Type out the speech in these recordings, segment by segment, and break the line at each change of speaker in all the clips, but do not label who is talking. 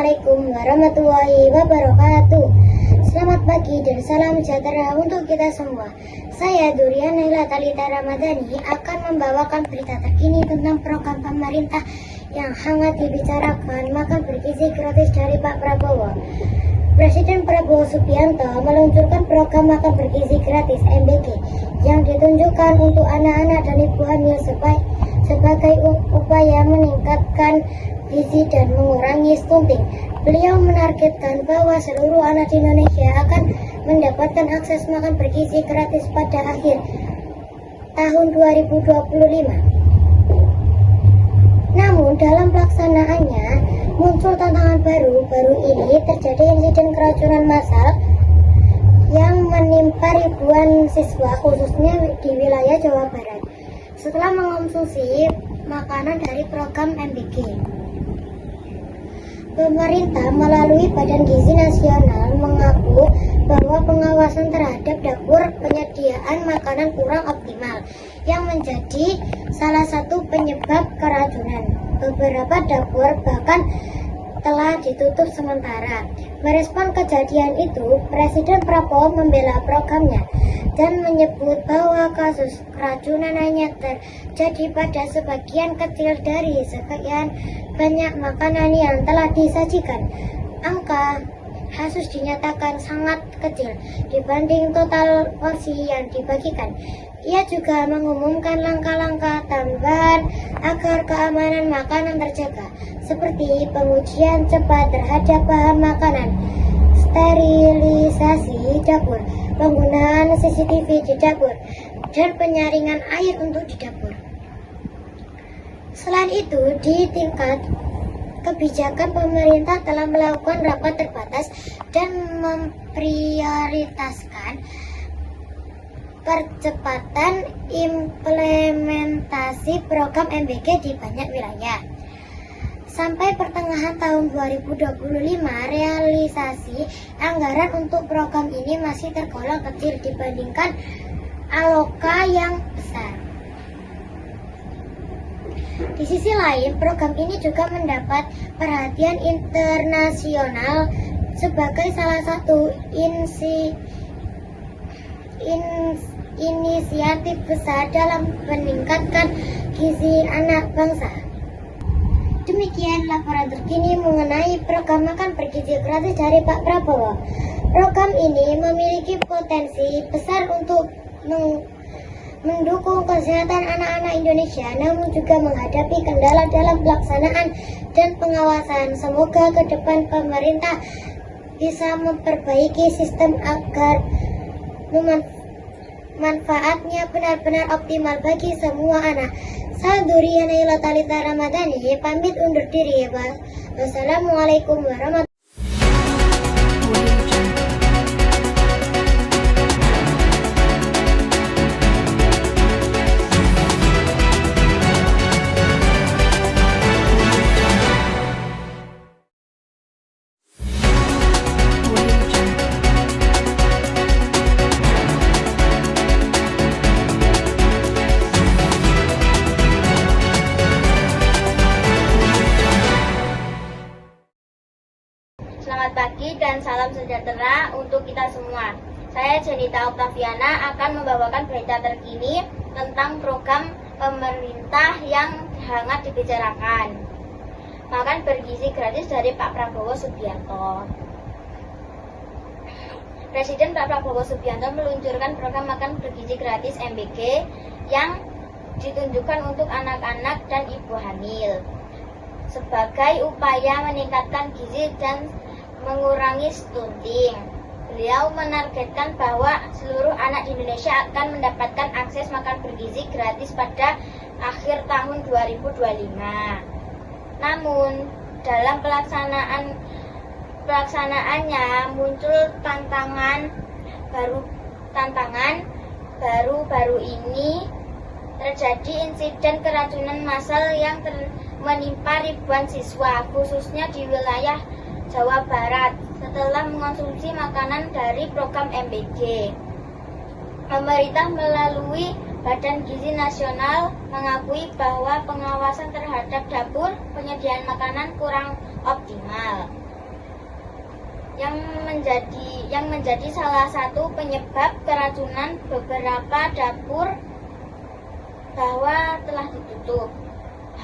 Assalamualaikum warahmatullahi wabarakatuh. Selamat pagi dan salam sejahtera untuk kita semua. Saya Durian Naila Talita Ramadhani akan membawakan berita terkini tentang program pemerintah yang hangat dibicarakan makan bergizi gratis dari Pak Prabowo. Presiden Prabowo Subianto meluncurkan program makan bergizi gratis MBG yang ditunjukkan untuk anak-anak dan ibu hamil sebagai upaya meningkatkan gizi dan mengurangi stunting. Beliau menargetkan bahwa seluruh anak di Indonesia akan mendapatkan akses makan bergizi gratis pada akhir tahun 2025. Namun dalam pelaksanaannya muncul tantangan baru ini terjadi insiden keracunan massal yang menimpa ribuan siswa khususnya di wilayah Jawa Barat setelah mengonsumsi makanan dari program MBG. Pemerintah melalui Badan Gizi Nasional mengaku bahwa pengawasan terhadap dapur penyediaan makanan kurang optimal yang menjadi salah satu penyebab keracunan. Beberapa dapur bahkan telah ditutup sementara. Merespon kejadian itu, Presiden Prabowo membela programnya dan menyebut bahwa kasus keracunan hanya terjadi pada sebagian kecil dari sekian banyak makanan yang telah disajikan. Angka kasus dinyatakan sangat kecil dibanding total porsi yang dibagikan. Ia juga mengumumkan langkah-langkah tambahan agar keamanan makanan terjaga, seperti pengujian cepat terhadap bahan makanan, sterilisasi dapur, penggunaan CCTV di dapur, dan penyaringan air untuk di dapur. Selain itu, di tingkat kebijakan, pemerintah telah melakukan rapat terbatas dan memprioritaskan percepatan implementasi program MBG di banyak wilayah. Sampai pertengahan tahun 2025, realisasi anggaran untuk program ini masih tergolong kecil dibandingkan aloka yang besar. Di sisi lain, program ini juga mendapat perhatian internasional sebagai salah satu inisiatif besar dalam meningkatkan gizi anak bangsa. Demikian laporan terkini mengenai program makan bergizi gratis dari Pak Prabowo. Program ini memiliki potensi besar untuk mendukung kesehatan anak-anak Indonesia, namun juga menghadapi kendala dalam pelaksanaan dan pengawasan. Semoga ke depan pemerintah bisa memperbaiki sistem agar manfaatnya benar-benar optimal bagi semua anak. Saya Durian Naila Talita Ramadhani pamit undur diri. Wassalamualaikum warahmatullahi wabarakatuh.
Selamat pagi dan salam sejahtera untuk kita semua. Saya Jenita Oktaviana akan membawakan berita terkini tentang program pemerintah yang hangat dibicarakan. Makan bergizi gratis dari Pak Prabowo Subianto. Presiden Pak Prabowo Subianto meluncurkan program makan bergizi gratis MBG yang ditunjukkan untuk anak-anak dan ibu hamil sebagai upaya meningkatkan gizi dan mengurangi stunting. Beliau menargetkan bahwa seluruh anak di Indonesia akan mendapatkan akses makan bergizi gratis pada akhir tahun 2025. Namun, dalam pelaksanaannya muncul tantangan baru ini terjadi insiden keracunan massal yang menimpa ribuan siswa khususnya di wilayah Jawa Barat setelah mengonsumsi makanan dari program MBG. Pemerintah melalui Badan Gizi Nasional mengakui bahwa pengawasan terhadap dapur penyediaan makanan kurang optimal. menjadi salah satu penyebab keracunan beberapa dapur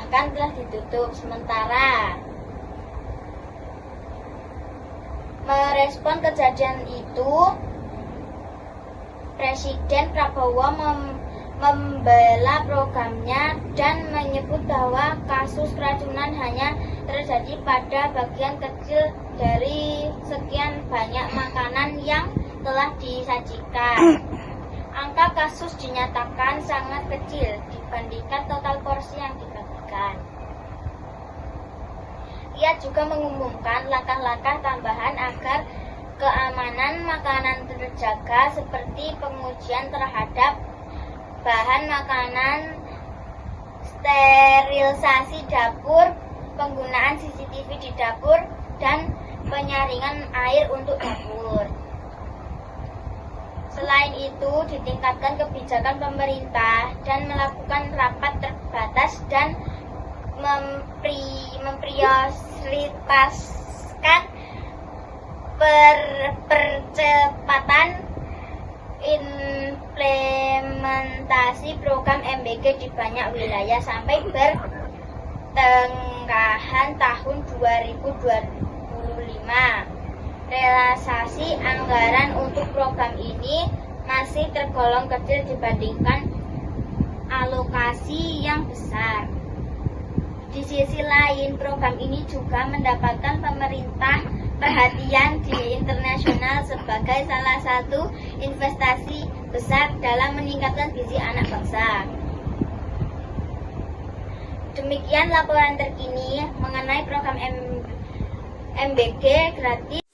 bahkan telah ditutup sementara. Merespon kejadian itu, Presiden Prabowo membela programnya dan menyebut bahwa kasus keracunan hanya terjadi pada bagian kecil dari sekian banyak makanan yang telah disajikan. Angka kasus dinyatakan sangat kecil dibandingkan total porsi yang dibagikan. Ia juga mengumumkan langkah-langkah tambahan agar keamanan makanan terjaga, seperti pengujian terhadap bahan makanan, sterilisasi dapur, penggunaan CCTV di dapur, dan penyaringan air untuk dapur. Selain itu, ditingkatkan kebijakan pemerintah dan melakukan rapat terbatas dan memprioritaskan percepatan implementasi program MBG di banyak wilayah sampai pertengahan tahun 2025. Realisasi anggaran untuk program ini masih tergolong kecil dibandingkan alokasi yang besar. Di sisi lain, program ini juga mendapatkan perhatian di internasional sebagai salah satu investasi besar dalam meningkatkan gizi anak bangsa. Demikian laporan terkini mengenai program MBG gratis